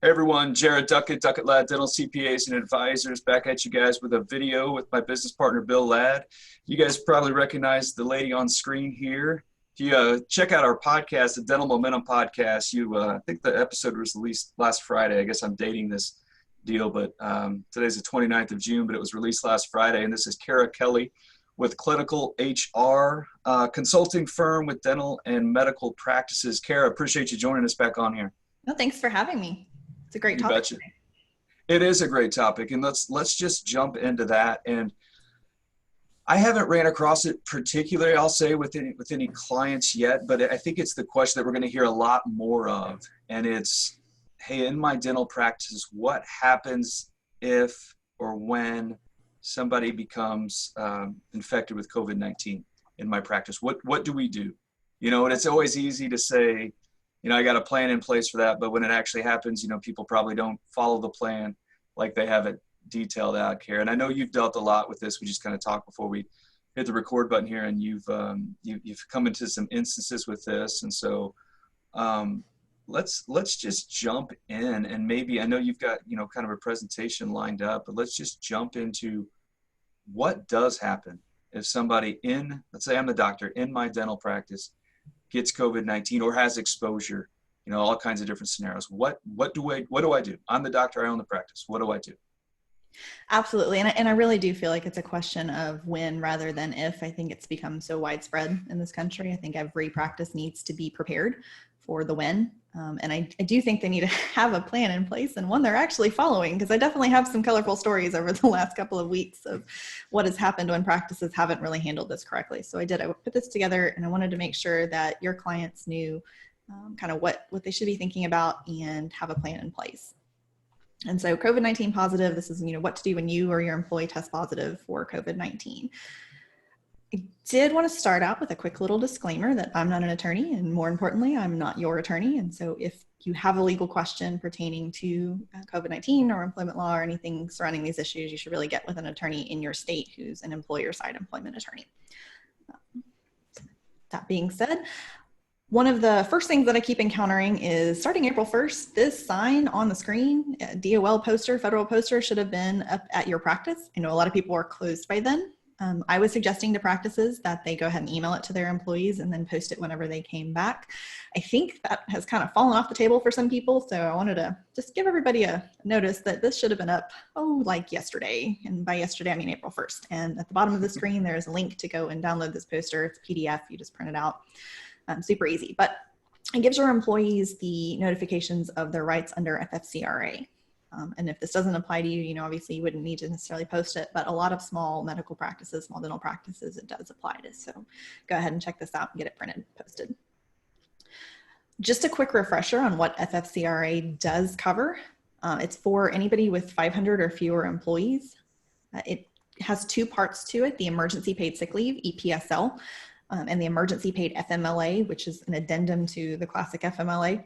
Hey everyone, Jared Duckett, Duckett Ladd Dental CPAs and Advisors, back at you guys with a video with my business partner, Bill Ladd. You guys probably recognize the lady on screen here. If you check out our podcast, the Dental Momentum Podcast, I think the episode was released last Friday. I guess I'm dating this deal, but today's the 29th of June, but it was released last Friday. And this is Kara Kelly with Clinical HR, consulting firm with dental and medical practices. Kara, appreciate you joining us back on here. No, thanks for having me. It's a great You topic. betcha. It is a great topic, and let's just jump into that. And I haven't ran across it particularly, I'll say, with any clients yet, but I think it's the question that we're going to hear a lot more of. And it's, hey, in my dental practice, what happens if or when somebody becomes infected with COVID-19 in my practice? What do we do? And it's always easy to say, I got a plan in place for that, but when it actually happens, people probably don't follow the plan like they have it detailed out, Kara. And I know you've dealt a lot with this. We just kind of talked before we hit the record button here, and you've come into some instances with this. And so let's just jump in, and maybe I know you've got kind of a presentation lined up, but let's just jump into what does happen if somebody let's say I'm the doctor in my dental practice gets COVID-19 or has exposure, all kinds of different scenarios. What do I do? I'm the doctor, I own the practice. What do I do? Absolutely. And I really do feel like it's a question of when rather than if. I think it's become so widespread in this country. I think every practice needs to be prepared for the when. And I do think they need to have a plan in place and one they're actually following, because I definitely have some colorful stories over the last couple of weeks of what has happened when practices haven't really handled this correctly. So I put this together, and I wanted to make sure that your clients knew kind of what they should be thinking about and have a plan in place. And so COVID-19 positive, this is, what to do when you or your employee test positive for COVID-19. I did want to start out with a quick little disclaimer that I'm not an attorney, and more importantly, I'm not your attorney. And so if you have a legal question pertaining to COVID-19 or employment law or anything surrounding these issues, you should really get with an attorney in your state who's an employer side employment attorney. That being said, one of the first things that I keep encountering is starting April 1st, this sign on the screen, DOL poster, federal poster, should have been up at your practice. I know a lot of people are closed by then. I was suggesting to practices that they go ahead and email it to their employees and then post it whenever they came back. I think that has kind of fallen off the table for some people. So I wanted to just give everybody a notice that this should have been up, like yesterday. And by yesterday, I mean April 1st. And at the bottom of the screen, there's a link to go and download this poster. It's a PDF. You just print it out. Super easy. But it gives your employees the notifications of their rights under FFCRA. And if this doesn't apply to you, obviously you wouldn't need to necessarily post it, but a lot of small medical practices, small dental practices, it does apply to. So go ahead and check this out and get it printed, posted. Just a quick refresher on what FFCRA does cover. It's for anybody with 500 or fewer employees. It has two parts to it: the emergency paid sick leave, EPSL, and the emergency paid FMLA, which is an addendum to the classic FMLA.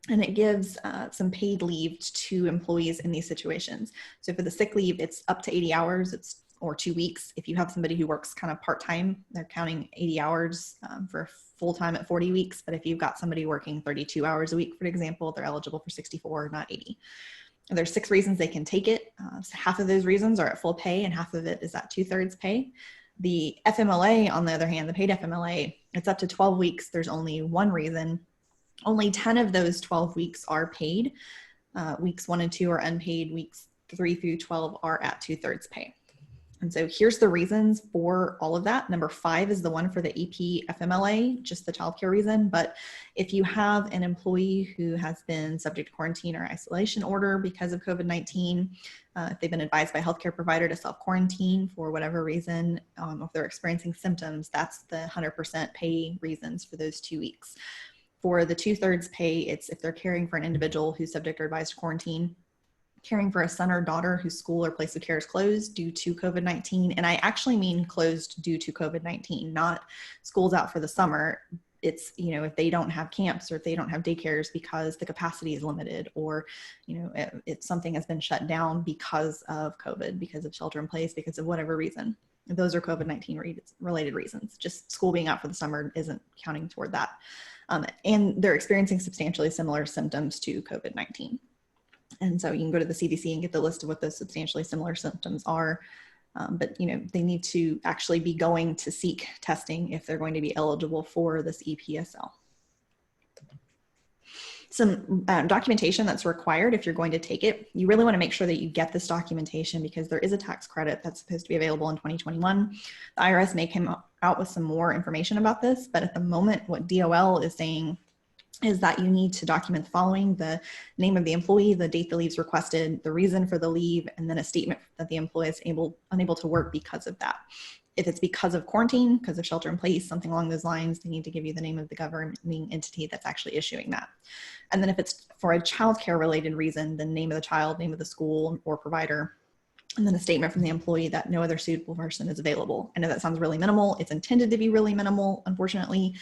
And it gives some paid leave to employees in these situations. So for the sick leave, it's up to 80 hours, or 2 weeks. If you have somebody who works kind of part-time, they're counting 80 hours for full-time at 40 weeks. But if you've got somebody working 32 hours a week, for example, they're eligible for 64, not 80. And there's 6 reasons they can take it. So half of those reasons are at full pay, and half of it is at 2/3 pay. The FMLA, on the other hand, the paid FMLA, it's up to 12 weeks. There's only one reason. Only 10 of those 12 weeks are paid. Weeks 1 and 2 are unpaid. Weeks 3 through 12 are at 2/3 pay. And so here's the reasons for all of that. Number 5 is the one for the EP FMLA, just the childcare reason. But if you have an employee who has been subject to quarantine or isolation order because of COVID-19, if they've been advised by a healthcare provider to self-quarantine for whatever reason, if they're experiencing symptoms, that's the 100% pay reasons for those 2 weeks. For the 2/3 pay, it's if they're caring for an individual who's subject or advised to quarantine, caring for a son or daughter whose school or place of care is closed due to COVID-19. And I actually mean closed due to COVID-19, not schools out for the summer. It's, if they don't have camps or if they don't have daycares because the capacity is limited, or, if something has been shut down because of COVID, because of shelter in place, because of whatever reason. Those are COVID-19 related reasons. Just school being out for the summer isn't counting toward that. And they're experiencing substantially similar symptoms to COVID-19. And so you can go to the CDC and get the list of what those substantially similar symptoms are. But they need to actually be going to seek testing if they're going to be eligible for this EPSL. Some documentation that's required if you're going to take it. You really want to make sure that you get this documentation because there is a tax credit that's supposed to be available in 2021. The IRS may come out with some more information about this, but at the moment, what DOL is saying is that you need to document the following: the name of the employee, the date the leave's requested, the reason for the leave, and then a statement that the employee is unable to work because of that. If it's because of quarantine, because of shelter in place, something along those lines, they need to give you the name of the governing entity that's actually issuing that. And then if it's for a childcare related reason, the name of the child, name of the school or provider, and then a statement from the employee that no other suitable person is available. I know that sounds really minimal. It's intended to be really minimal, unfortunately.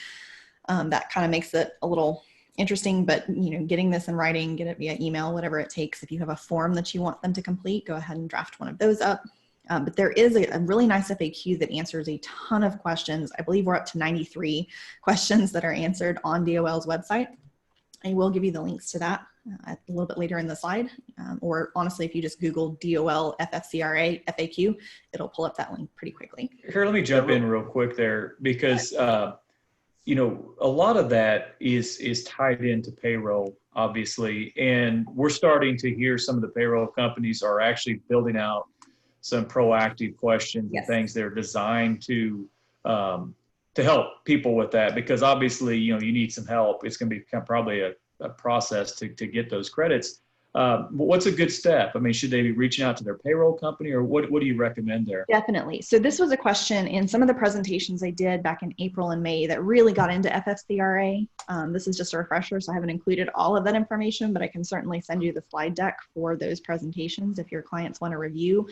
That kind of makes it a little interesting, but getting this in writing, get it via email, whatever it takes. If you have a form that you want them to complete, go ahead and draft one of those up. But there is a really nice FAQ that answers a ton of questions. I believe we're up to 93 questions that are answered on DOL's website. I will give you the links to that a little bit later in the slide. Or honestly, if you just Google DOL FFCRA FAQ, it'll pull up that link pretty quickly. Here, let me jump in real quick there because, a lot of that is tied into payroll, obviously. And we're starting to hear some of the payroll companies are actually building out some proactive questions and things that are designed to help people with that, because obviously, you need some help. It's going to become probably a process to get those credits. What's a good step? I mean, should they be reaching out to their payroll company, or what do you recommend there? Definitely. So this was a question in some of the presentations I did back in April and May that really got into FFCRA. This is just a refresher, so I haven't included all of that information, but I can certainly send you the slide deck for those presentations if your clients want to review.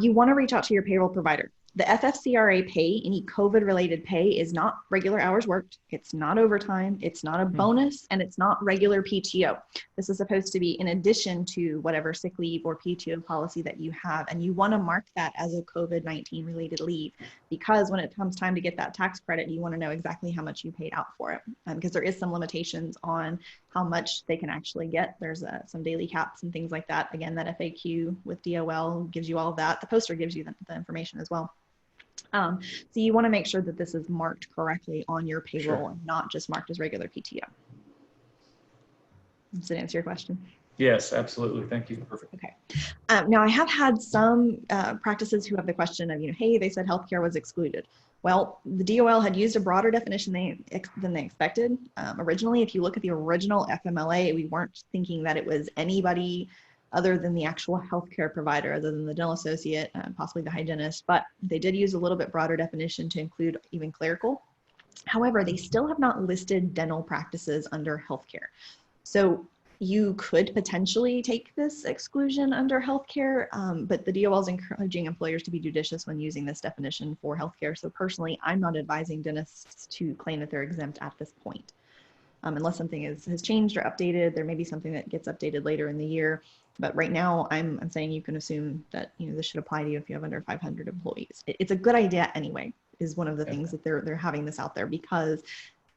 You want to reach out to your payroll provider. The FFCRA pay, any COVID-related pay, is not regular hours worked. It's not overtime. It's not a bonus, and it's not regular PTO. This is supposed to be in addition to whatever sick leave or PTO policy that you have, and you want to mark that as a COVID-19 related leave, because when it comes time to get that tax credit, you want to know exactly how much you paid out for it, because there is some limitations on how much they can actually get. There's some daily caps and things like that. Again, that FAQ with DOL gives you all of that. The poster gives you the information as well. So you want to make sure that this is marked correctly on your payroll and not just marked as regular PTO. Does that answer your question? Yes, absolutely. Thank you. Perfect. Okay. Now I have had some practices who have the question of, hey, they said healthcare was excluded. Well, the DOL had used a broader definition than they expected. Originally, if you look at the original FMLA, we weren't thinking that it was anybody other than the actual healthcare provider, other than the dental associate, possibly the hygienist, but they did use a little bit broader definition to include even clerical. However, they still have not listed dental practices under healthcare. So you could potentially take this exclusion under healthcare, but the DOL is encouraging employers to be judicious when using this definition for healthcare. So personally, I'm not advising dentists to claim that they're exempt at this point. Unless something has changed or updated, there may be something that gets updated later in the year. But right now, I'm saying you can assume that this should apply to you if you have under 500 employees. It's a good idea anyway, is one of the things that they're having this out there, because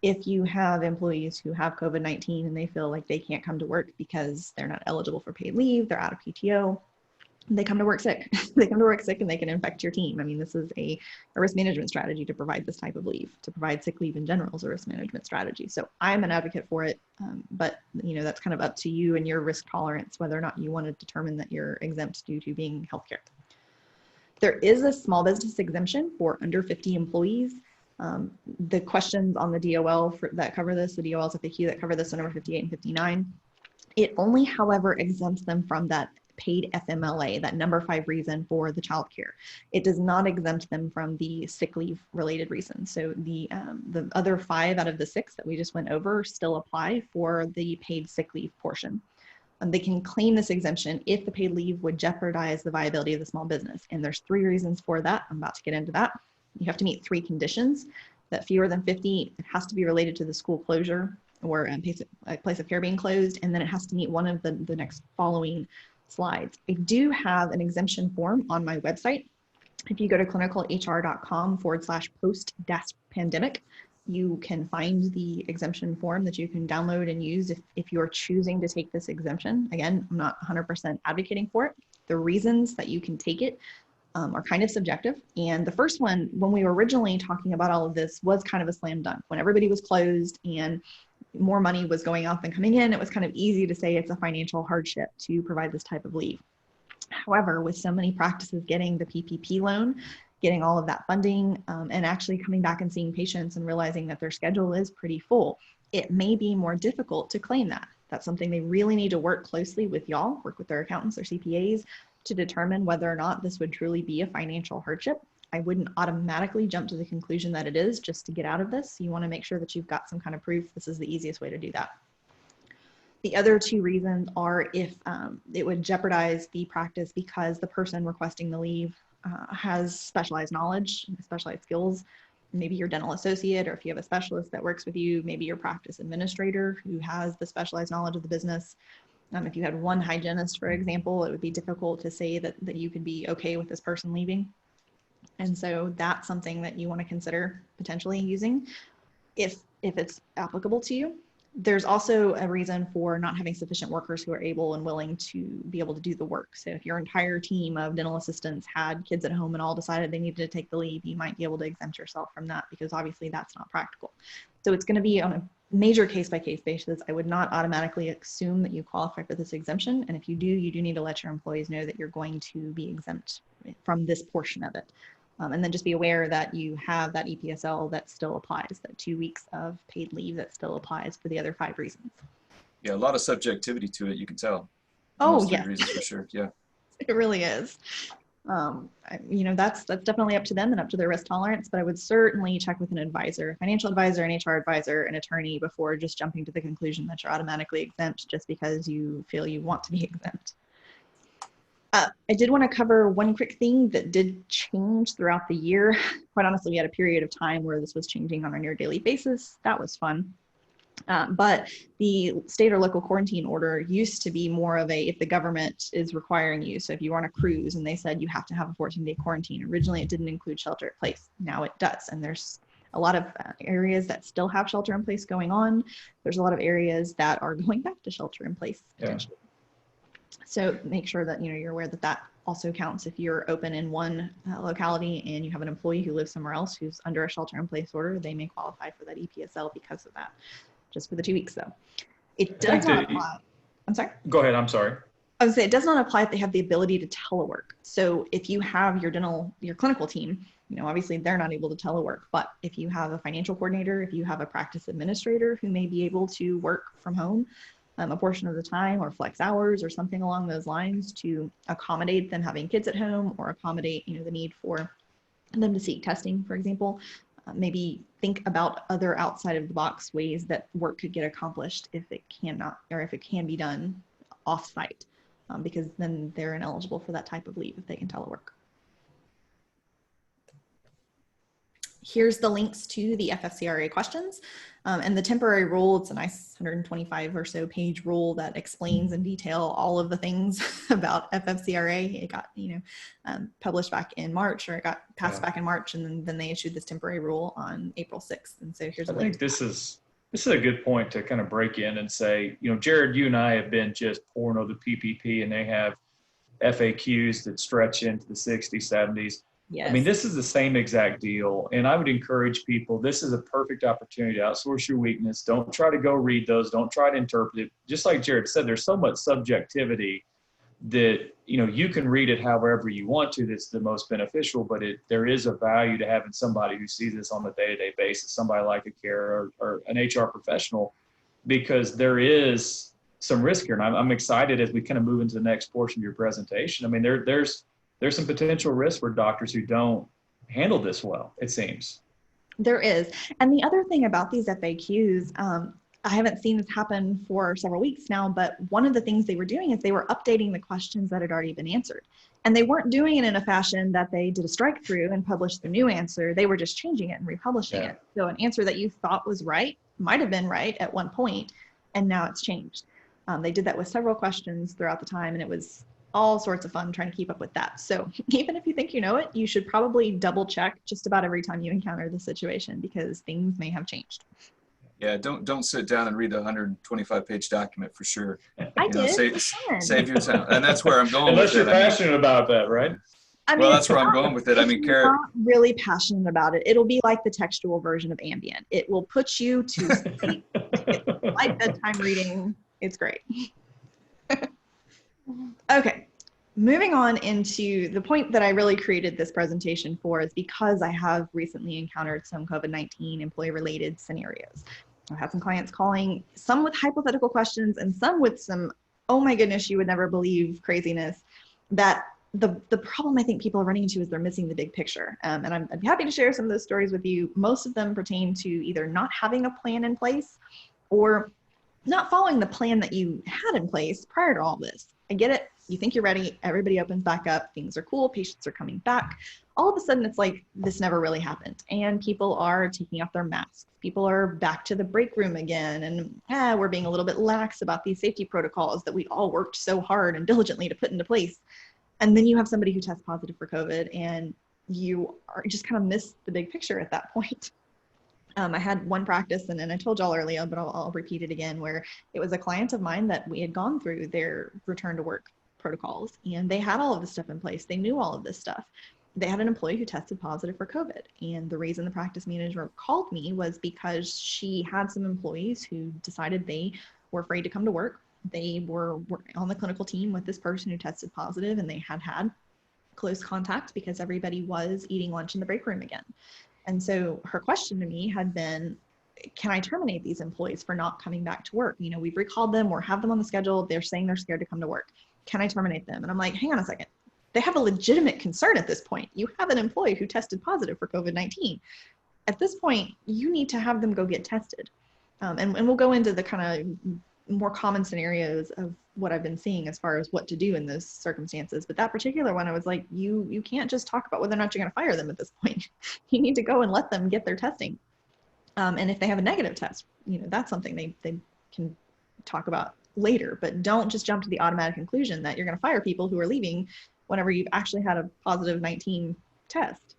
if you have employees who have COVID-19 and they feel like they can't come to work because they're not eligible for paid leave, they're out of PTO, they come to work sick. They come to work sick and they can infect your team. I mean, this is a risk management strategy to provide this type of leave. To provide sick leave in general is a risk management strategy. So I'm an advocate for it, but that's kind of up to you and your risk tolerance, whether or not you want to determine that you're exempt due to being healthcare. There is a small business exemption for under 50 employees. The questions on the DOL that cover this, the DOL's FAQ that cover this on number 58 and 59, it only, however, exempts them from that paid FMLA, that number 5 reason for the child care. It does not exempt them from the sick leave related reasons. So the other 5 out of the 6 that we just went over still apply for the paid sick leave portion. They can claim this exemption if the paid leave would jeopardize the viability of the small business. And there's 3 reasons for that. I'm about to get into that. You have to meet 3 conditions: that fewer than 50, it has to be related to the school closure or a place of care being closed, and then it has to meet one of the next following slides. I do have an exemption form on my website. If you go to clinicalhr.com/post-pandemic, You can find the exemption form that you can download and use if you're choosing to take this exemption. Again, I'm not 100% advocating for it. The reasons that you can take it are kind of subjective. And the first one, when we were originally talking about all of this, was kind of a slam dunk. When everybody was closed and more money was going out than coming in, it was kind of easy to say it's a financial hardship to provide this type of leave. However, with so many practices getting the PPP loan, getting all of that funding, and actually coming back and seeing patients and realizing that their schedule is pretty full, it may be more difficult to claim that. That's something they really need to work closely with y'all, work with their accountants or CPAs to determine whether or not this would truly be a financial hardship. I wouldn't automatically jump to the conclusion that it is just to get out of this. You want to make sure that you've got some kind of proof. This is the easiest way to do that. The other two reasons are if it would jeopardize the practice because the person requesting the leave has specialized knowledge, specialized skills. Maybe your dental associate, or if you have a specialist that works with you, maybe your practice administrator who has the specialized knowledge of the business. If you had one hygienist, for example, it would be difficult to say that you could be okay with this person leaving. And so that's something that you want to consider potentially using if it's applicable to you. There's also a reason for not having sufficient workers who are able and willing to be able to do the work. So if your entire team of dental assistants had kids at home and all decided they needed to take the leave, you might be able to exempt yourself from that because obviously that's not practical. So it's going to be on a major case-by-case basis. I would not automatically assume that you qualify for this exemption. And if you do, you do need to let your employees know that you're going to be exempt from this portion of it. And then just be aware that you have that EPSL that still applies, that 2 weeks of paid leave that still applies for the other 5 reasons. Yeah, a lot of subjectivity to it, you can tell. Oh, Those 3 yeah. reasons for sure. Yeah. It really is. That's definitely up to them and up to their risk tolerance, but I would certainly check with an advisor, a financial advisor, an HR advisor, an attorney before just jumping to the conclusion that you're automatically exempt just because you feel you want to be exempt. I did want to cover one quick thing that did change throughout the year. Quite honestly, we had a period of time where this was changing on a near daily basis. That was fun. But the state or local quarantine order used to be more of a, if the government is requiring you, so if you were on a cruise and they said you have to have a 14-day quarantine, originally it didn't include shelter in place. Now it does. And there's a lot of areas that still have shelter in place going on. There's a lot of areas that are going back to shelter in place potentially. Yeah. So make sure that you're aware that that also counts if you're open in one locality and you have an employee who lives somewhere else who's under a shelter-in-place order, they may qualify for that EPSL because of that. Just for the 2 weeks, though. It does not apply. I'm sorry? Go ahead. I'm sorry. I would say it does not apply if they have the ability to telework. So if you have your clinical team, obviously they're not able to telework, but if you have a financial coordinator, if you have a practice administrator who may be able to work from home a portion of the time or flex hours or something along those lines to accommodate them having kids at home or accommodate, the need for them to seek testing, for example, maybe think about other outside of the box ways that work could get accomplished if it cannot, or if it can be done off site, because then they're ineligible for that type of leave if they can telework. Here's the links to the FFCRA questions and the temporary rule. It's a nice 125 or so page rule that explains in detail all of the things about FFCRA. It got published back in March, or it got passed back in March, and then they issued this temporary rule on April 6th. And so here's a link. I think this is a good point to kind of break in and say, Jared, you and I have been just pouring over the PPP, and they have FAQs that stretch into the 60s, 70s. Yes. I mean, this is the same exact deal. And I would encourage people, this is a perfect opportunity to outsource your weakness. Don't try to go read those. Don't try to interpret it. Just like Jared said, there's so much subjectivity that, you can read it however you want to. That's the most beneficial, but there is a value to having somebody who sees this on a day-to-day basis, somebody like a care or an HR professional, because there is some risk here. And I'm excited as we kind of move into the next portion of your presentation. I mean, there's some potential risk for doctors who don't handle this well, it seems. There is. And the other thing about these FAQs, I haven't seen this happen for several weeks now, but one of the things they were doing is they were updating the questions that had already been answered. And they weren't doing it in a fashion that they did a strike through and published the new answer. They were just changing it and republishing it. So an answer that you thought was right might have been right at one point, and now it's changed. They did that with several questions throughout the time, and it was all sorts of fun trying to keep up with that. So even if you think you know it, you should probably double check just about every time you encounter the situation because things may have changed. Yeah, don't sit down and read the 125-page document for sure. I did. Save your time. And that's where I'm going Unless with you're it. passionate about that, right? I mean, Well, that's where I'm going with it. I if mean, you're not really passionate about it, it'll be like the textual version of Ambien. It will put you to sleep. It's like bedtime reading. It's great. Okay, moving on into the point that I really created this presentation for is because I have recently encountered some COVID-19 employee-related scenarios. I've had some clients calling, some with hypothetical questions and some with some, oh my goodness, you would never believe craziness. That the problem I think people are running into is they're missing the big picture. And I'd be happy to share some of those stories with you. Most of them pertain to either not having a plan in place or not following the plan that you had in place prior to all this. I get it. You think you're ready. Everybody opens back up. Things are cool. Patients are coming back. All of a sudden, it's like this never really happened. And people are taking off their masks. People are back to the break room again. And we're being a little bit lax about these safety protocols that we all worked so hard and diligently to put into place. And then you have somebody who tests positive for COVID and you are just kind of miss the big picture at that point. I had one practice, and I told y'all earlier, but I'll repeat it again, where it was a client of mine that we had gone through their return to work protocols, and they had all of this stuff in place. They knew all of this stuff. They had an employee who tested positive for COVID, and the reason the practice manager called me was because she had some employees who decided they were afraid to come to work. They were on the clinical team with this person who tested positive, and they had close contact because everybody was eating lunch in the break room again. And so her question to me had been, can I terminate these employees for not coming back to work? You know, we've recalled them or have them on the schedule. They're saying they're scared to come to work. Can I terminate them? And I'm like, hang on a second. They have a legitimate concern at this point. You have an employee who tested positive for COVID-19. At this point, you need to have them go get tested. And we'll go into the kind of more common scenarios of what I've been seeing as far as what to do in those circumstances. But that particular one, I was like, you can't just talk about whether or not you're going to fire them at this point. You need to go and let them get their testing. And if they have a negative test, you know, that's something they can talk about later, but don't just jump to the automatic conclusion that you're going to fire people who are leaving whenever you've actually had a positive 19 test.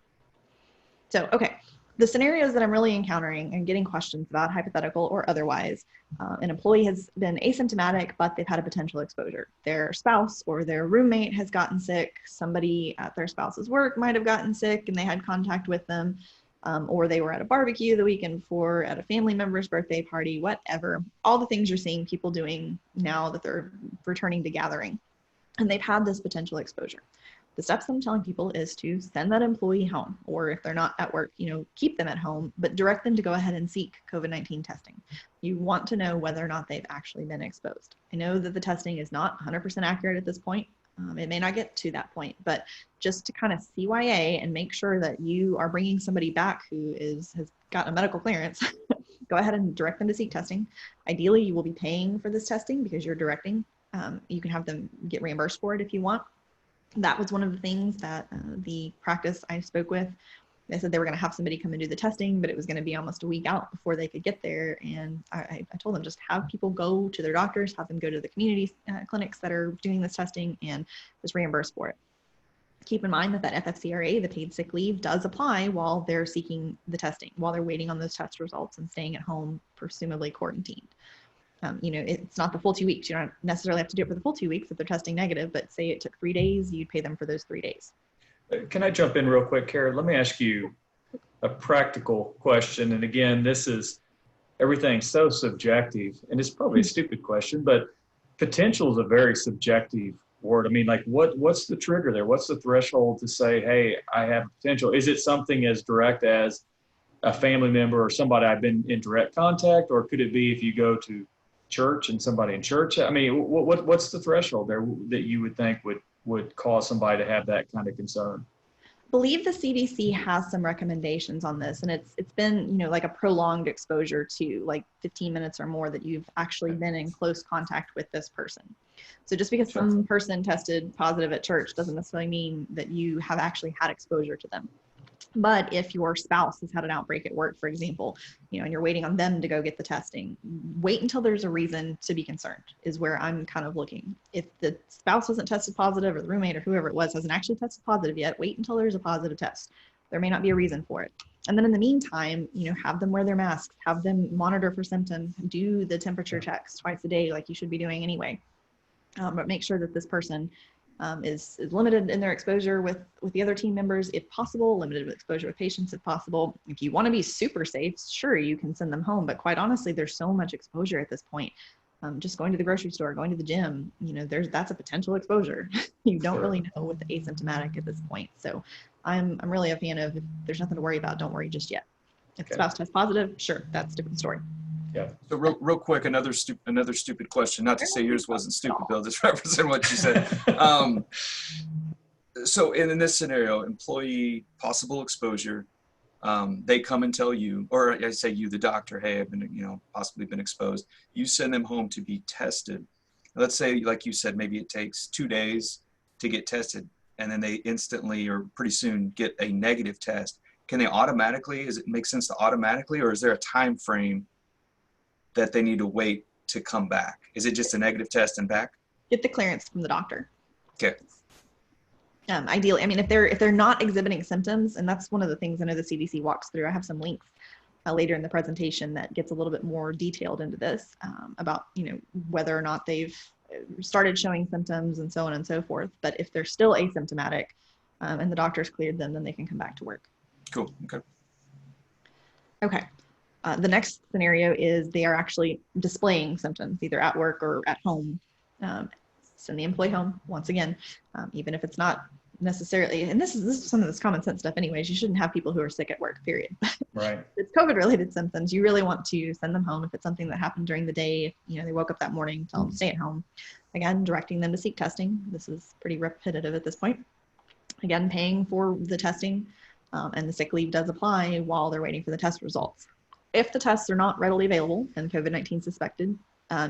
So, okay. The scenarios that I'm really encountering and getting questions about, hypothetical or otherwise, an employee has been asymptomatic, but they've had a potential exposure. Their spouse or their roommate has gotten sick. Somebody at their spouse's work might have gotten sick and they had contact with them, or they were at a barbecue the weekend before, at a family member's birthday party, whatever. All the things you're seeing people doing now that they're returning to gathering. And they've had this potential exposure. The steps I'm telling people is to send that employee home, or if they're not at work, you know, keep them at home, but direct them to go ahead and seek COVID-19 testing. You want to know whether or not they've actually been exposed. I know that the testing is not 100% accurate at this point. It may not get to that point, but just to kind of CYA and make sure that you are bringing somebody back who has gotten a medical clearance, go ahead and direct them to seek testing. Ideally, you will be paying for this testing because you're directing. You can have them get reimbursed for it if you want. That was one of the things that the practice I spoke with, they said they were going to have somebody come and do the testing, but it was going to be almost a week out before they could get there. And I told them, just have people go to their doctors, have them go to the community clinics that are doing this testing and just reimburse for it. Keep in mind that FFCRA, the paid sick leave, does apply while they're seeking the testing, while they're waiting on those test results and staying at home, presumably quarantined. You know, it's not the full 2 weeks. You don't necessarily have to do it for the full 2 weeks if they're testing negative, but say it took 3 days, you'd pay them for those 3 days. Can I jump in real quick, Karen? Let me ask you a practical question. And again, this is everything so subjective, and it's probably a stupid question, but potential is a very subjective word. I mean, like what's the trigger there? What's the threshold to say, hey, I have potential? Is it something as direct as a family member or somebody I've been in direct contact, or could it be if you go to church and somebody in church? I mean, what's the threshold there that you would think would cause somebody to have that kind of concern? I believe the CDC has some recommendations on this, and it's been, you know, like a prolonged exposure to like 15 minutes or more that you've actually been in close contact with this person. So just because some person tested positive at church doesn't necessarily mean that you have actually had exposure to them. But if your spouse has had an outbreak at work, for example, and you're waiting on them to go get the testing, wait until there's a reason to be concerned is where I'm kind of looking. If the spouse hasn't tested positive, or the roommate or whoever it was hasn't actually tested positive yet, wait until there's a positive test. There may not be a reason for it. And then in the meantime, have them wear their masks, have them monitor for symptoms, do the temperature checks twice a day like you should be doing anyway. But make sure that this person is limited in their exposure with the other team members if possible, limited exposure with patients if possible. If you want to be super safe, sure, you can send them home. But quite honestly, there's so much exposure at this point. Just going to the grocery store, going to the gym, that's a potential exposure. You don't really know with the asymptomatic at this point. So I'm really a fan of, if there's nothing to worry about, don't worry just yet. If the spouse tests positive, sure, that's a different story. Yeah. So real quick, another stupid question. Not to say yours wasn't stupid, Bill. Just represent what you said. So in this scenario, employee possible exposure, they come and tell you, or I say you, the doctor, hey, I've been possibly been exposed. You send them home to be tested. Let's say, like you said, maybe it takes 2 days to get tested, and then they instantly or pretty soon get a negative test. Can they automatically? Does it make sense to automatically, or is there a time frame that they need to wait to come back? Is it just a negative test and back? Get the clearance from the doctor. Okay. Ideally, if they're not exhibiting symptoms, and that's one of the things I know the CDC walks through. I have some links later in the presentation that gets a little bit more detailed into this about whether or not they've started showing symptoms and so on and so forth. But if they're still asymptomatic and the doctor's cleared them, then they can come back to work. Cool. Okay. Okay. The next scenario is they are actually displaying symptoms either at work or at home. Send the employee home once again, even if it's not necessarily, and this is some of this common sense stuff anyways, you shouldn't have people who are sick at work, period. Right. If it's COVID related symptoms, you really want to send them home. If it's something that happened during the day, they woke up that morning, tell them to stay at home. Again, directing them to seek testing. This is pretty repetitive at this point. Again, paying for the testing, and the sick leave does apply while they're waiting for the test results. If the tests are not readily available and COVID-19 suspected,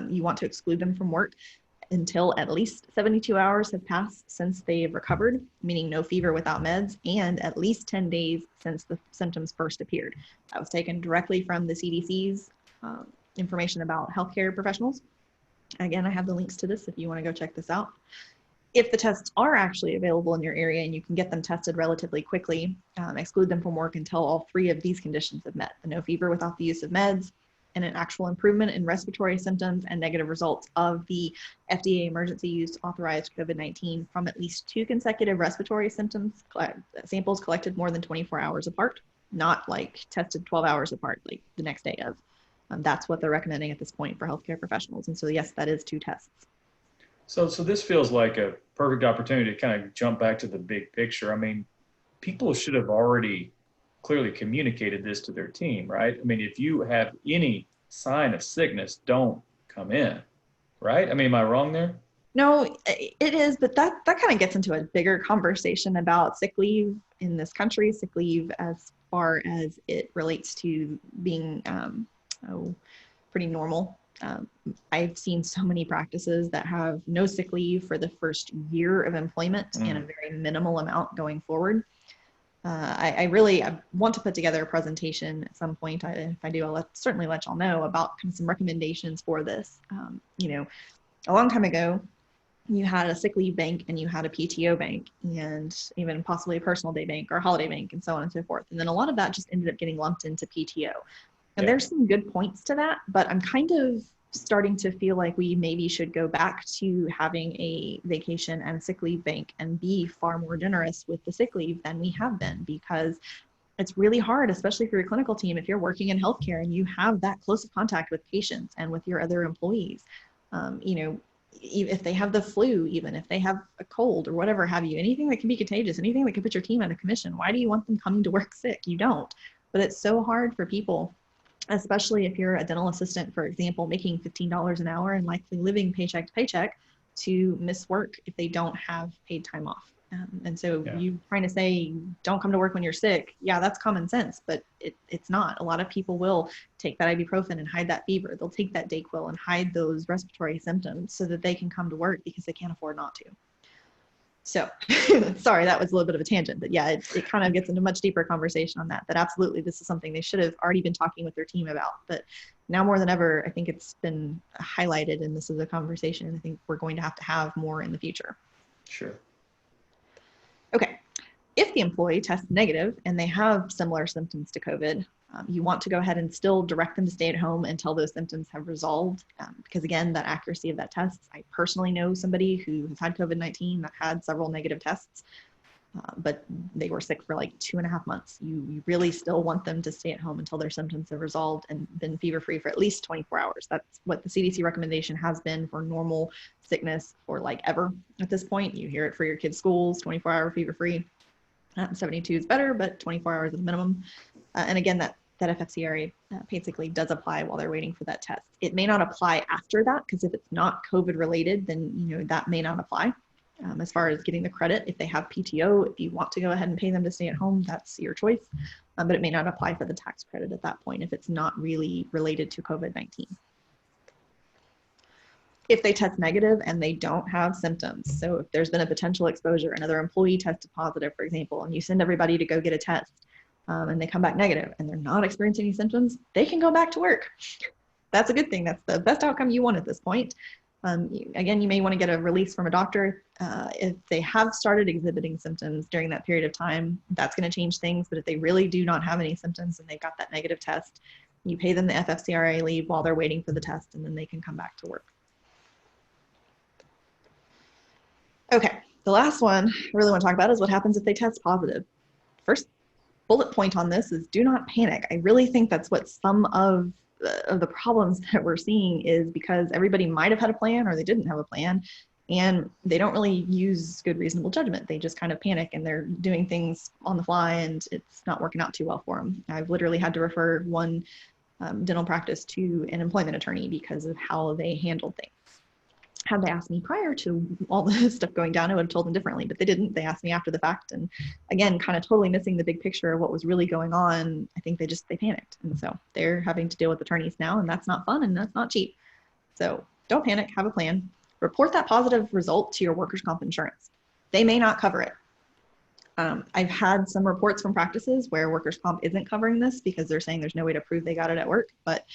you want to exclude them from work until at least 72 hours have passed since they've recovered, meaning no fever without meds, and at least 10 days since the symptoms first appeared. That was taken directly from the CDC's information about healthcare professionals. Again, I have the links to this if you want to go check this out. If the tests are actually available in your area and you can get them tested relatively quickly, exclude them from work until all 3 of these conditions have met: the no fever without the use of meds, and an actual improvement in respiratory symptoms, and negative results of the FDA emergency use authorized COVID-19 from at least 2 consecutive respiratory symptoms, samples collected more than 24 hours apart, not like tested 12 hours apart, like the next day of. That's what they're recommending at this point for healthcare professionals. And so yes, that is 2 tests. So this feels like a perfect opportunity to kind of jump back to the big picture. People should have already clearly communicated this to their team, right? If you have any sign of sickness, don't come in, right? Am I wrong there? No, it is, but that kind of gets into a bigger conversation about sick leave in this country, sick leave as far as it relates to being pretty normal. I've seen so many practices that have no sick leave for the first year of employment and a very minimal amount going forward. I want to put together a presentation at some point. If I do, I'll certainly let y'all know about kind of some recommendations for this. A long time ago, you had a sick leave bank and you had a PTO bank and even possibly a personal day bank or a holiday bank and so on and so forth. And then a lot of that just ended up getting lumped into PTO. And there's some good points to that, but I'm kind of starting to feel like we maybe should go back to having a vacation and sick leave bank and be far more generous with the sick leave than we have been, because it's really hard, especially for your clinical team, if you're working in healthcare and you have that close contact with patients and with your other employees. If they have the flu, even if they have a cold or whatever have you, anything that can be contagious, anything that can put your team out of commission, why do you want them coming to work sick? You don't. But it's so hard for people, especially if you're a dental assistant, for example, making $15 an hour and likely living paycheck to paycheck, to miss work if they don't have paid time off. And so you trying to say, don't come to work when you're sick. Yeah, that's common sense, but it's not. A lot of people will take that ibuprofen and hide that fever. They'll take that Dayquil and hide those respiratory symptoms so that they can come to work because they can't afford not to. So sorry, that was a little bit of a tangent, but yeah, it kind of gets into much deeper conversation on that absolutely this is something they should have already been talking with their team about. But now more than ever, I think it's been highlighted, and this is a conversation I think we're going to have more in the future. Sure. Okay. If the employee tests negative and they have similar symptoms to COVID, you want to go ahead and still direct them to stay at home until those symptoms have resolved. Because again, that accuracy of that test, I personally know somebody who has had COVID-19 that had several negative tests, but they were sick for like 2.5 months. You really still want them to stay at home until their symptoms have resolved and been fever-free for at least 24 hours. That's what the CDC recommendation has been for normal sickness for like ever at this point. You hear it for your kids' schools, 24-hour fever-free. 72 is better, but 24 hours is a minimum. And again, that FFCRA basically does apply while they're waiting for that test. It may not apply after that, because if it's not COVID related, then that may not apply. As far as getting the credit, if they have PTO, if you want to go ahead and pay them to stay at home, that's your choice. But it may not apply for the tax credit at that point if it's not really related to COVID-19. If they test negative and they don't have symptoms, so if there's been a potential exposure, another employee tested positive, for example, and you send everybody to go get a test and they come back negative and they're not experiencing any symptoms, they can go back to work. That's a good thing. That's the best outcome you want at this point. Again, you may want to get a release from a doctor. If they have started exhibiting symptoms during that period of time, that's going to change things. But if they really do not have any symptoms and they got that negative test, you pay them the FFCRA leave while they're waiting for the test, and then they can come back to work. Okay, the last one I really want to talk about is what happens if they test positive. First bullet point on this is do not panic. I really think that's what some of the problems that we're seeing is, because everybody might have had a plan or they didn't have a plan, and they don't really use good reasonable judgment. They just kind of panic and they're doing things on the fly, and it's not working out too well for them. I've literally had to refer one dental practice to an employment attorney because of how they handled things. Had they asked me prior to all this stuff going down, I would have told them differently, but they didn't. They asked me after the fact, and again, kind of totally missing the big picture of what was really going on. I think they panicked, and so they're having to deal with attorneys now, and that's not fun and that's not cheap. So don't panic, have a plan. Report that positive result to your workers' comp insurance. They may not cover it. I've had some reports from practices where workers' comp isn't covering this because they're saying there's no way to prove they got it at work, but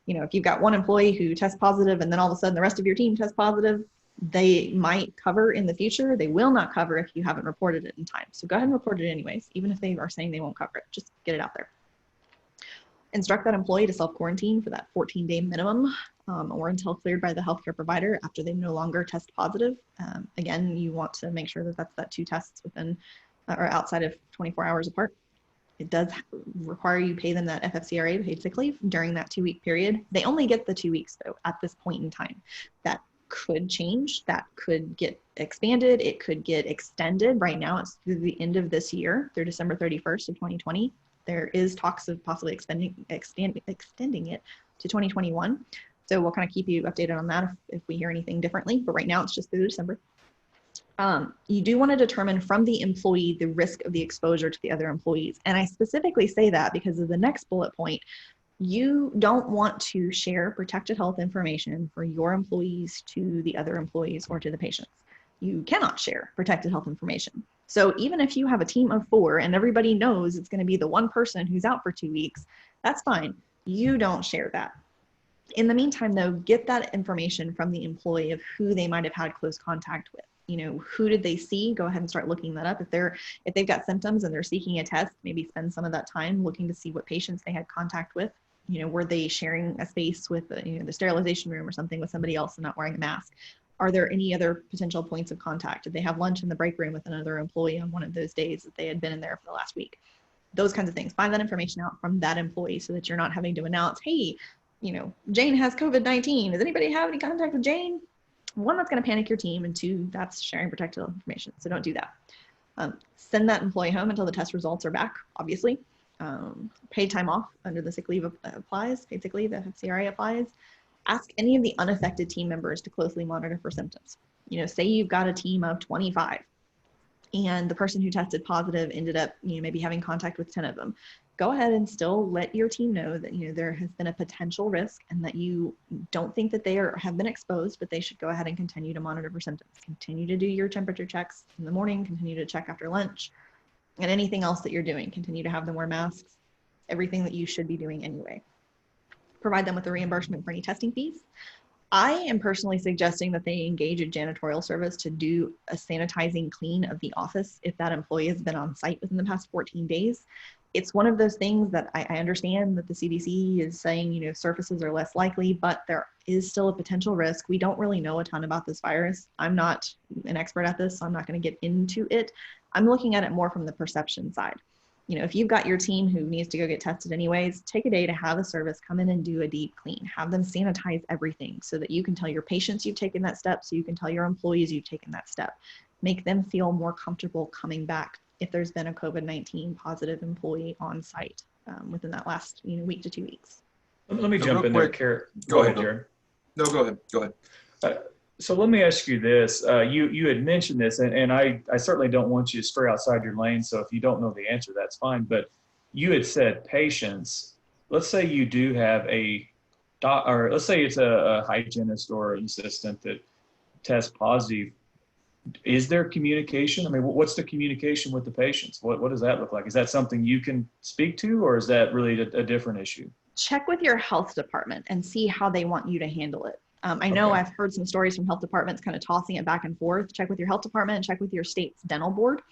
if you've got one employee who tests positive and then all of a sudden the rest of your team tests positive, they might cover in the future. They will not cover if you haven't reported it in time. So go ahead and report it anyways, even if they are saying they won't cover it. Just get it out there. Instruct that employee to self-quarantine for that 14-day minimum or until cleared by the healthcare provider after they no longer test positive. Again, you want to make sure that that's that 2 tests within or outside of 24 hours apart. It does require you pay them that FFCRA paid sick leave during that 2-week period. They only get the 2 weeks though at this point in time. That could change. That could get expanded. It could get extended. Right now it's through the end of this year, through December 31st of 2020. There is talks of possibly extending it to 2021. So we'll kind of keep you updated on that if we hear anything differently. But right now it's just through December. You do want to determine from the employee the risk of the exposure to the other employees. And I specifically say that because of the next bullet point. You don't want to share protected health information for your employees to the other employees or to the patients. You cannot share protected health information. So even if you have a team of 4 and everybody knows it's going to be the one person who's out for 2 weeks, that's fine. You don't share that. In the meantime, though, get that information from the employee of who they might have had close contact with. Who did they see? Go ahead and start looking that up. If they've got symptoms and they're seeking a test, maybe spend some of that time looking to see what patients they had contact with. Were they sharing a space with the sterilization room or something with somebody else and not wearing a mask? Are there any other potential points of contact? Did they have lunch in the break room with another employee on one of those days that they had been in there for the last week? Those kinds of things. Find that information out from that employee so that you're not having to announce, hey, Jane has COVID-19. Does anybody have any contact with Jane? 1, that's going to panic your team, and 2, that's sharing protected information. So don't do that. Send that employee home until the test results are back, obviously. Paid time off under the sick leave applies, paid sick leave, the FCRA applies. Ask any of the unaffected team members to closely monitor for symptoms. Say you've got a team of 25 and the person who tested positive ended up, maybe having contact with 10 of them. go ahead and still let your team know that, there has been a potential risk and that you don't think that they have been exposed, but they should go ahead and continue to monitor for symptoms. Continue to do your temperature checks in the morning, continue to check after lunch, and anything else that you're doing. Continue to have them wear masks, everything that you should be doing anyway. Provide them with a reimbursement for any testing fees. I am personally suggesting that they engage a janitorial service to do a sanitizing clean of the office if that employee has been on site within the past 14 days. It's one of those things that I understand that the CDC is saying, surfaces are less likely, but there is still a potential risk. We don't really know a ton about this virus. I'm not an expert at this, so I'm not going to get into it. I'm looking at it more from the perception side. If you've got your team who needs to go get tested anyways, take a day to have a service come in and do a deep clean. Have them sanitize everything so that you can tell your patients you've taken that step, so you can tell your employees you've taken that step. Make them feel more comfortable coming back if there's been a COVID-19 positive employee on site within that last week to 2 weeks. Let me jump in there, Karen. Go ahead, Jared. No, go ahead. Go ahead. So let me ask you this. You had mentioned this, and I certainly don't want you to stray outside your lane, so if you don't know the answer, that's fine. But you had said patients. Let's say you do have or let's say it's a hygienist or an assistant that tests positive. Is there communication? I mean, what's the communication with the patients? What does that look like? Is that something you can speak to, or is that really a different issue? Check with your health department and see how they want you to handle it. I know I've heard some stories from health departments kind of tossing it back and forth. Check with your health department and check with your state's dental board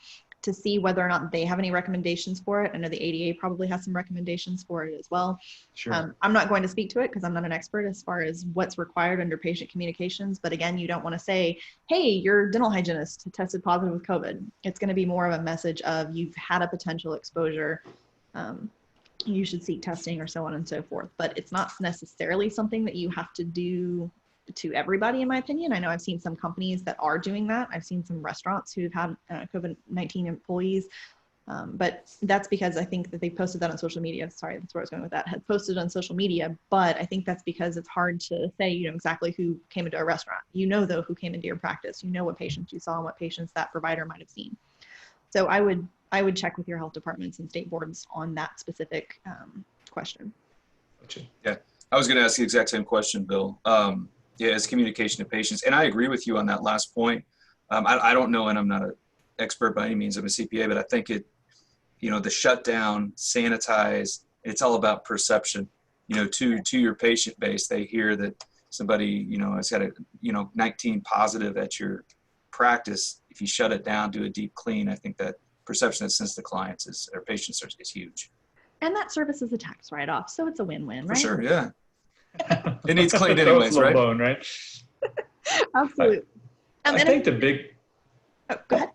to see whether or not they have any recommendations for it. I know the ADA probably has some recommendations for it as well. Sure. I'm not going to speak to it because I'm not an expert as far as what's required under patient communications. But again, you don't want to say, hey, your dental hygienist tested positive with COVID. It's going to be more of a message of you've had a potential exposure. You should seek testing or so on and so forth. But it's not necessarily something that you have to do to everybody, in my opinion. I know I've seen some companies that are doing that. I've seen some restaurants who've had COVID-19 employees, but that's because I think that they posted that on social media. Sorry, that's where I was going with that. Had posted on social media, but I think that's because it's hard to say, exactly who came into a restaurant. Though, who came into your practice. What patients you saw and what patients that provider might have seen. So I would check with your health departments and state boards on that specific question. Gotcha. Yeah, I was going to ask the exact same question, Bill. It's communication to patients. And I agree with you on that last point. I don't know, and I'm not an expert by any means. I'm a CPA, but I think the shutdown, sanitize, it's all about perception, to your patient base. They hear that somebody, has got 19 positive at your practice. If you shut it down, do a deep clean, I think that perception that sends to clients or patients is huge. And that service is a tax write-off, so it's a win-win, right? For sure, yeah. It needs cleaned anyways, right? Bone, right? Absolutely. I think go ahead.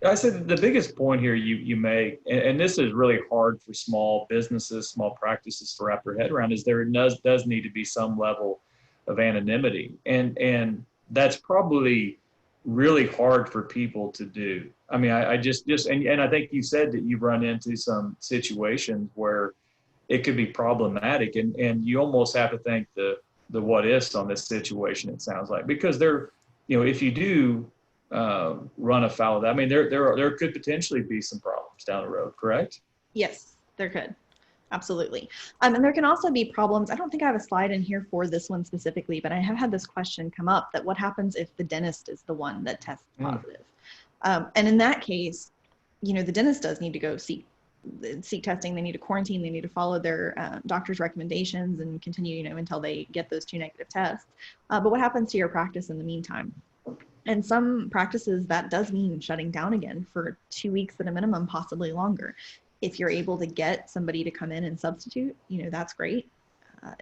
I said the biggest point here you make, and this is really hard for small businesses, small practices to wrap their head around, is there does need to be some level of anonymity. And that's probably really hard for people to do. I mean, I just and I think you said that you've run into some situations where it could be problematic, and you almost have to think the what ifs on this situation, it sounds like, because if you do run afoul of that, I mean, there could potentially be some problems down the road, correct? Yes, there could. Absolutely. And there can also be problems. I don't think I have a slide in here for this one specifically, but I have had this question come up that what happens if the dentist is the one that tests positive? And in that case, the dentist does need to go seek testing. They need to quarantine. They need to follow their doctor's recommendations and continue, until they get those 2 negative tests. But what happens to your practice in the meantime? And some practices, that does mean shutting down again for 2 weeks at a minimum, possibly longer. If you're able to get somebody to come in and substitute, that's great.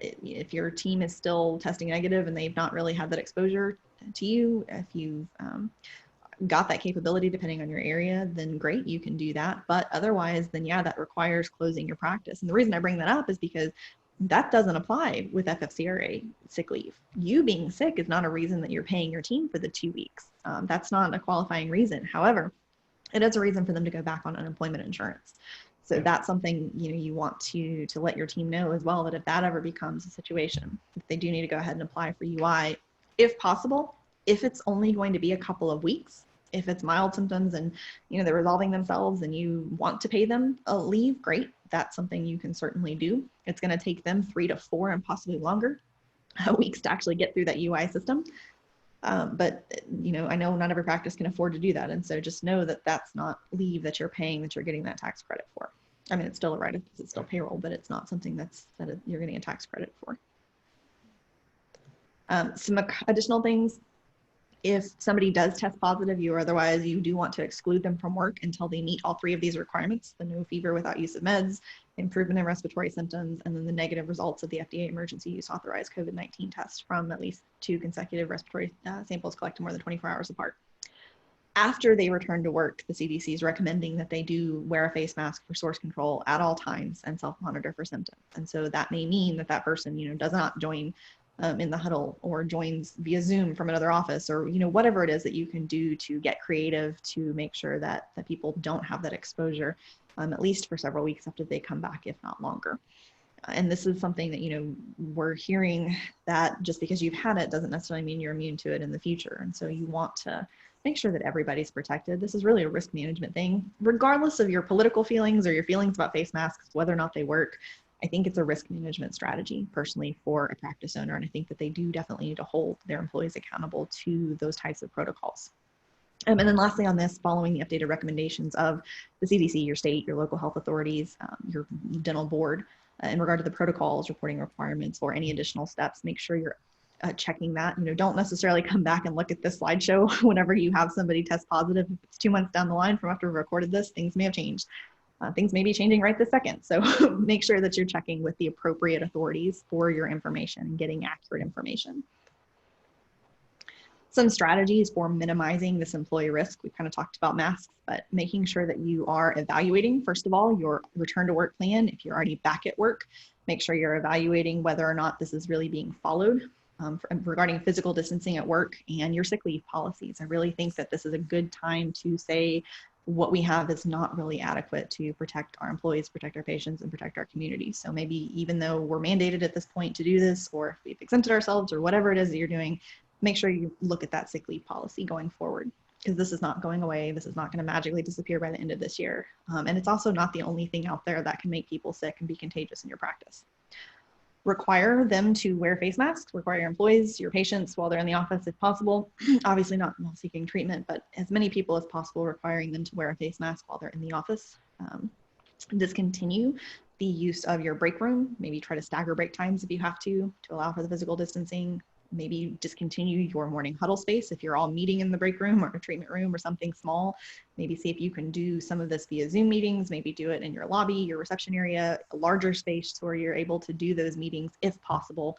If your team is still testing negative and they've not really had that exposure to you, if you've got that capability depending on your area, then great, you can do that. But otherwise, then that requires closing your practice. And the reason I bring that up is because that doesn't apply with FFCRA sick leave. You being sick is not a reason that you're paying your team for the 2 weeks. That's not a qualifying reason. However, it is a reason for them to go back on unemployment insurance. So that's something, you want to let your team know as well, that if that ever becomes a situation, if they do need to go ahead and apply for UI, if possible, if it's only going to be a couple of weeks, if it's mild symptoms and, they're resolving themselves and you want to pay them a leave, great. that's something you can certainly do. It's going to take them 3 to 4 and possibly longer weeks to actually get through that UI system. But I know not every practice can afford to do that. And so just know that that's not leave that you're paying, that you're getting that tax credit for. I mean, it's still a write-off because it's still payroll, but it's not something that you're getting a tax credit for. Some additional things. If somebody does test positive, you do want to exclude them from work until they meet all 3 of these requirements: the no fever without use of meds, improvement in respiratory symptoms, and then the negative results of the FDA emergency use authorized COVID-19 test from at least 2 consecutive respiratory samples collected more than 24 hours apart. After they return to work, the CDC is recommending that they do wear a face mask for source control at all times and self-monitor for symptoms. And so that may mean that person, does not join in the huddle or joins via Zoom from another office, or whatever it is that you can do to get creative to make sure that people don't have that exposure, at least for several weeks after they come back, if not longer. And this is something that we're hearing, that just because you've had it doesn't necessarily mean you're immune to it in the future. And so you want to make sure that everybody's protected. This is really a risk management thing, regardless of your political feelings or your feelings about face masks, whether or not they work. I think it's a risk management strategy personally for a practice owner. And I think that they do definitely need to hold their employees accountable to those types of protocols. And then lastly on this, following the updated recommendations of the CDC, your state, your local health authorities, your dental board, in regard to the protocols, reporting requirements, or any additional steps, make sure you're checking that. Don't necessarily come back and look at this slideshow whenever you have somebody test positive. If it's 2 months down the line from after we recorded this, things may have changed. Things may be changing right this second. So make sure that you're checking with the appropriate authorities for your information and getting accurate information. Some strategies for minimizing this employee risk. We kind of talked about masks, but making sure that you are evaluating, first of all, your return to work plan. If you're already back at work, make sure you're evaluating whether or not this is really being followed regarding physical distancing at work and your sick leave policies. I really think that this is a good time to say what we have is not really adequate to protect our employees, protect our patients, and protect our community. So maybe even though we're mandated at this point to do this, or if we've exempted ourselves or whatever it is that you're doing, make sure you look at that sick leave policy going forward, because this is not going away. This is not going to magically disappear by the end of this year. And it's also not the only thing out there that can make people sick and be contagious in your practice. Require them to wear face masks, require your employees, your patients while they're in the office if possible. Obviously not while seeking treatment, but as many people as possible, requiring them to wear a face mask while they're in the office. Discontinue the use of your break room. Maybe try to stagger break times if you have to allow for the physical distancing. Maybe discontinue your morning huddle space if you're all meeting in the break room or a treatment room or something small. Maybe see if you can do some of this via Zoom meetings. Maybe do it in your lobby, your reception area, a larger space where you're able to do those meetings if possible,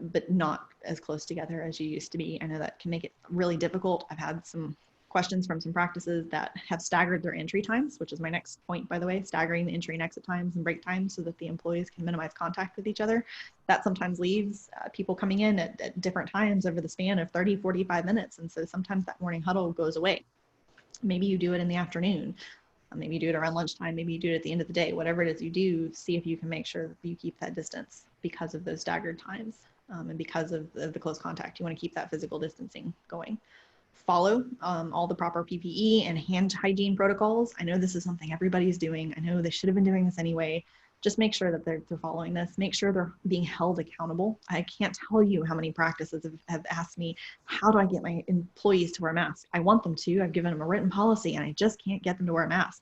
but not as close together as you used to be. I know that can make it really difficult. I've had some questions from some practices that have staggered their entry times, which is my next point, by the way, staggering the entry and exit times and break times so that the employees can minimize contact with each other. That sometimes leaves people coming in at different times over the span of 30, 45 minutes. And so sometimes that morning huddle goes away. Maybe you do it in the afternoon. Maybe you do it around lunchtime. Maybe you do it at the end of the day. Whatever it is you do, see if you can make sure that you keep that distance because of those staggered times and because of the close contact. You want to keep that physical distancing going. Follow all the proper PPE and hand hygiene protocols. I know this is something everybody's doing. I know they should have been doing this anyway. Just make sure that they're following this. Make sure they're being held accountable. I can't tell you how many practices have asked me, how do I get my employees to wear masks? I want them to. I've given them a written policy and I just can't get them to wear a mask.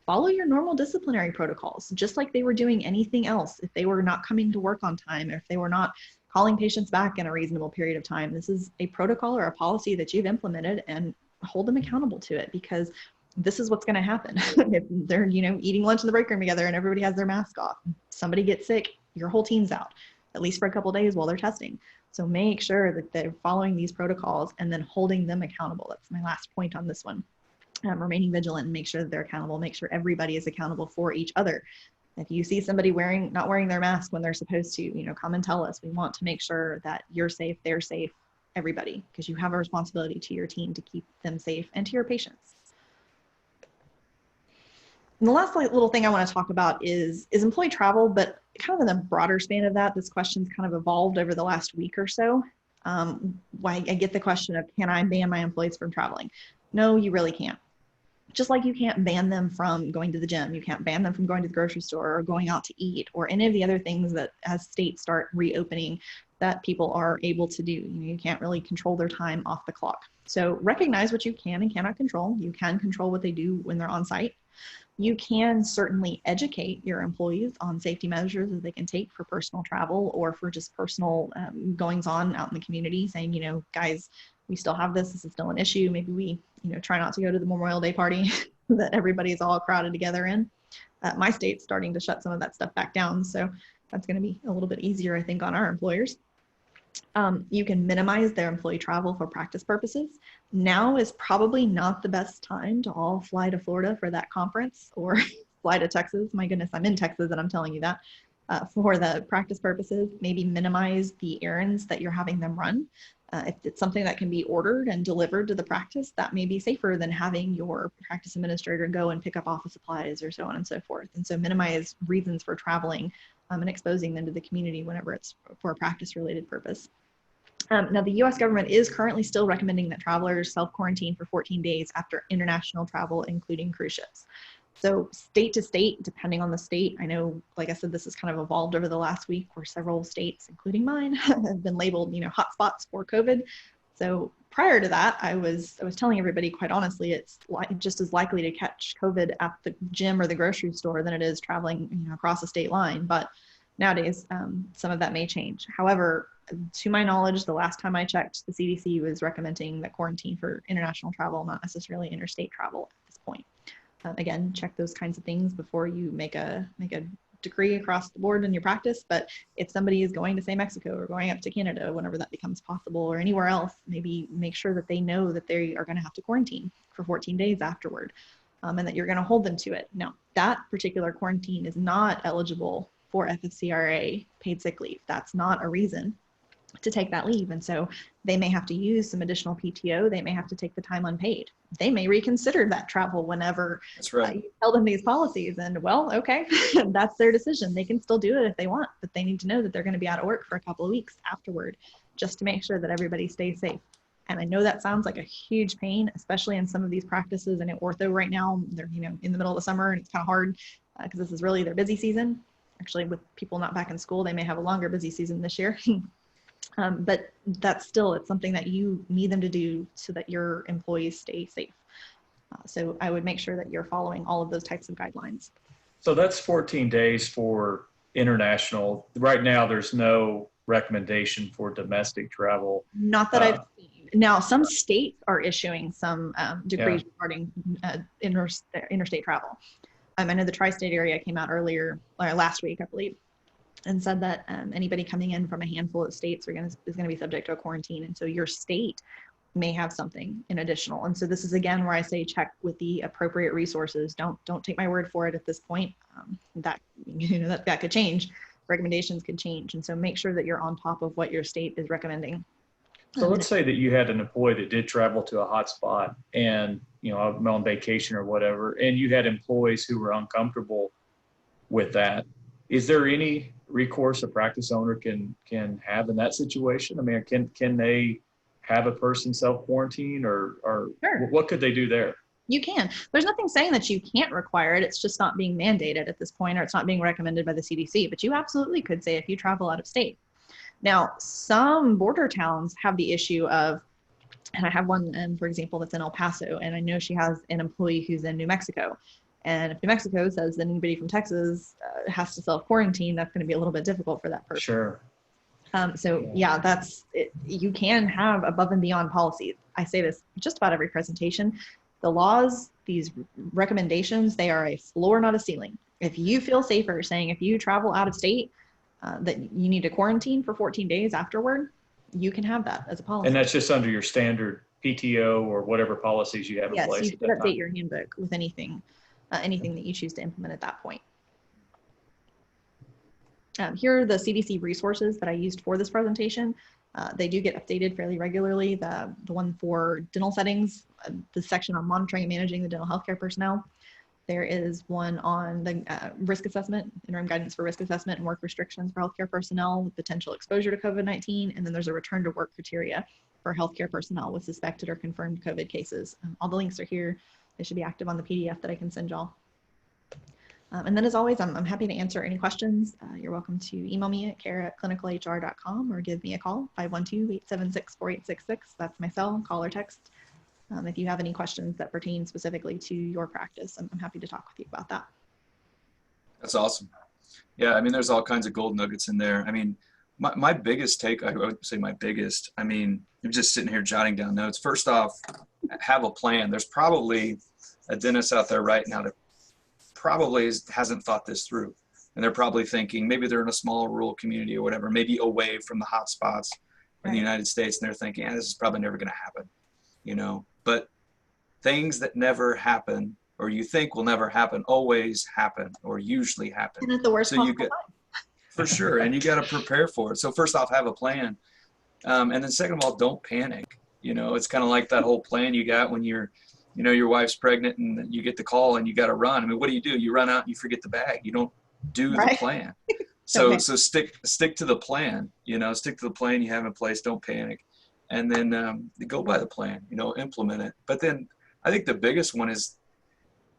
Follow your normal disciplinary protocols, just like they were doing anything else. If they were not coming to work on time, or if they were not calling patients back in a reasonable period of time, this is a protocol or a policy that you've implemented, and hold them accountable to it, because this is what's going to happen. If they're, eating lunch in the break room together and everybody has their mask off, somebody gets sick, your whole team's out, at least for a couple of days while they're testing. So make sure that they're following these protocols and then holding them accountable. That's my last point on this one. Remaining vigilant and make sure that they're accountable, make sure everybody is accountable for each other. If you see somebody not wearing their mask when they're supposed to, come and tell us. We want to make sure that you're safe, they're safe, everybody, because you have a responsibility to your team to keep them safe and to your patients. And the last little thing I want to talk about is employee travel, but kind of in the broader span of that. This question's kind of evolved over the last week or so. Why I get the question of, can I ban my employees from traveling? No, you really can't. Just like you can't ban them from going to the gym, you can't ban them from going to the grocery store or going out to eat or any of the other things that as states start reopening that people are able to do. You can't really control their time off the clock. So recognize what you can and cannot control. You can control what they do when they're on site. You can certainly educate your employees on safety measures that they can take for personal travel or for just personal goings on out in the community, saying, guys, we still have this. This is still an issue. Maybe we, try not to go to the Memorial Day party that everybody's all crowded together in. My state's starting to shut some of that stuff back down. So that's going to be a little bit easier, I think, on our employers. You can minimize their employee travel for practice purposes. Now is probably not the best time to all fly to Florida for that conference or fly to Texas. My goodness, I'm in Texas and I'm telling you that. For the practice purposes, maybe minimize the errands that you're having them run. If it's something that can be ordered and delivered to the practice, that may be safer than having your practice administrator go and pick up office supplies or so on and so forth. And so minimize reasons for traveling and exposing them to the community whenever it's for a practice related purpose. Now, the US government is currently still recommending that travelers self-quarantine for 14 days after international travel, including cruise ships. So state to state, depending on the state, I know, like I said, this has kind of evolved over the last week where several states, including mine, have been labeled, hotspots for COVID. So prior to that, I was telling everybody, quite honestly, it's just as likely to catch COVID at the gym or the grocery store than it is traveling, across a state line. But nowadays, some of that may change. However, to my knowledge, the last time I checked, the CDC was recommending that quarantine for international travel, not necessarily interstate travel at this point. Again, check those kinds of things before you make a decree across the board in your practice. But if somebody is going to, say, Mexico or going up to Canada, whenever that becomes possible, or anywhere else, maybe make sure that they know that they are going to have to quarantine for 14 days afterward, and that you're going to hold them to it. Now, that particular quarantine is not eligible for FFCRA paid sick leave. That's not a reason to take that leave. And so they may have to use some additional PTO. They may have to take the time unpaid. They may reconsider that travel whenever That's right. you tell them these policies. And well, okay, that's their decision. They can still do it if they want, but they need to know that they're going to be out of work for a couple of weeks afterward, just to make sure that everybody stays safe. And I know that sounds like a huge pain, especially in some of these practices. And in ortho right now, they're in the middle of the summer, and it's kind of hard because this is really their busy season. Actually, with people not back in school, they may have a longer busy season this year. But that's still, it's something that you need them to do so that your employees stay safe. So I would make sure that you're following all of those types of guidelines. So that's 14 days for international. Right now, there's no recommendation for domestic travel. Not that I've seen. Now, some states are issuing some decrees regarding interstate travel. I know the tri-state area came out last week, I believe, and said that anybody coming in from a handful of states is going to be subject to a quarantine. And so your state may have something in additional. And so this is, again, where I say check with the appropriate resources. Don't take my word for it at this point. That could change. Recommendations could change. And so make sure that you're on top of what your state is recommending. So let's say that you had an employee that did travel to a hot spot and, I'm on vacation or whatever, and you had employees who were uncomfortable with that. Is there any recourse a practice owner can have in that situation? I mean, can they have a person self-quarantine or Sure. What could they do there? You can. There's nothing saying that you can't require it. It's just not being mandated at this point, or it's not being recommended by the CDC. But you absolutely could say if you travel out of state. Now, some border towns have the issue of, and I have one, for example, that's in El Paso, and I know she has an employee who's in New Mexico. And if New Mexico says that anybody from Texas has to self-quarantine, that's going to be a little bit difficult for that person. Sure. So yeah, that's it. You can have above and beyond policies. I say this just about every presentation. The laws, these recommendations, they are a floor, not a ceiling. If you feel safer saying if you travel out of state that you need to quarantine for 14 days afterward, you can have that as a policy. And that's just under your standard PTO or whatever policies you have in place. Yes, you should update your handbook with anything that you choose to implement at that point. Here are the CDC resources that I used for this presentation. They do get updated fairly regularly. The one for dental settings, the section on monitoring and managing the dental healthcare personnel. There is one on the risk assessment, interim guidance for risk assessment and work restrictions for healthcare personnel with potential exposure to COVID-19. And then there's a return to work criteria for healthcare personnel with suspected or confirmed COVID cases. All the links are here. They should be active on the PDF that I can send y'all. And then as always, I'm happy to answer any questions. You're welcome to email me at kara@clinicalhr.com or give me a call, 512-876-4866. That's my cell, call or text. If you have any questions that pertain specifically to your practice, I'm happy to talk with you about that. That's awesome. Yeah, I mean, there's all kinds of gold nuggets in there. I mean, my biggest take, I would say my biggest, I mean, I'm just sitting here jotting down notes. First off, have a plan. There's probably a dentist out there right now that probably hasn't thought this through. And they're probably thinking, maybe they're in a small rural community or whatever, maybe away from the hot spots in the United States. And they're thinking, yeah, this is probably never going to happen, you know, but things that never happen or you think will never happen always happen or usually happen. And at the worst so you get for sure. And you got to prepare for it. So first off, have a plan. And then second of all, don't panic. You know, it's kind of like that whole plan you got when you're, you know, your wife's pregnant and you get the call and you got to run. I mean, what do? You run out and you forget the bag. You don't do the plan. So stick to the plan, you know, stick to the plan you have in place. Don't panic. And then go by the plan, you know, implement it. But then I think the biggest one is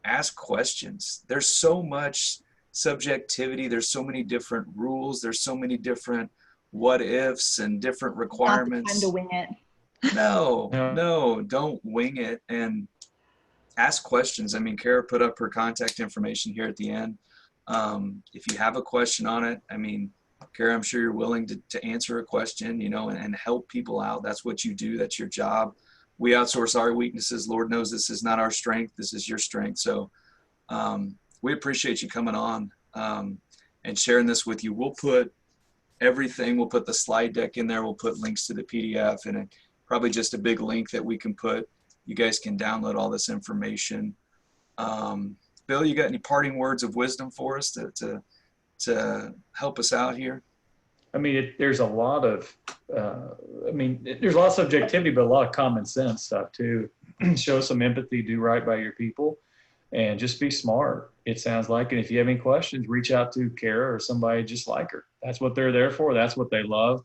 ask questions. There's so much subjectivity. There's so many different rules. There's so many different what ifs and different requirements. Not the time to wing it. No, don't wing it and ask questions. I mean, Kara put up her contact information here at the end. If you have a question on it, I mean, Kara, I'm sure you're willing to answer a question, you know, and help people out. That's what you do. That's your job. We outsource our weaknesses. Lord knows this is not our strength. This is your strength. So we appreciate you coming on and sharing this with you. We'll put everything. We'll put the slide deck in there. We'll put links to the PDF and probably just a big link that we can put. You guys can download all this information. Bill, you got any parting words of wisdom for us to help us out here? I mean, there's a lot of, there's a lot of subjectivity, but a lot of common sense stuff too. Show some empathy, do right by your people, and just be smart, it sounds like. And if you have any questions, reach out to Kara or somebody just like her. That's what they're there for. That's what they love.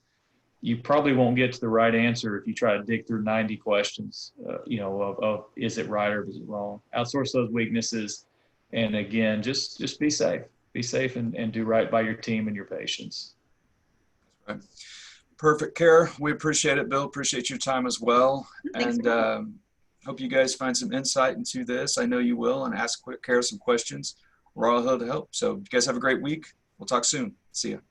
You probably won't get to the right answer if you try to dig through 90 questions, of is it right or is it wrong? Outsource those weaknesses. And again, just be safe. Be safe and do right by your team and your patients. Right. Perfect, Kara. We appreciate it, Bill. Appreciate your time as well. Thanks, and hope you guys find some insight into this. I know you will, and ask Kara some questions. We're all here to help. So you guys have a great week. We'll talk soon. See you.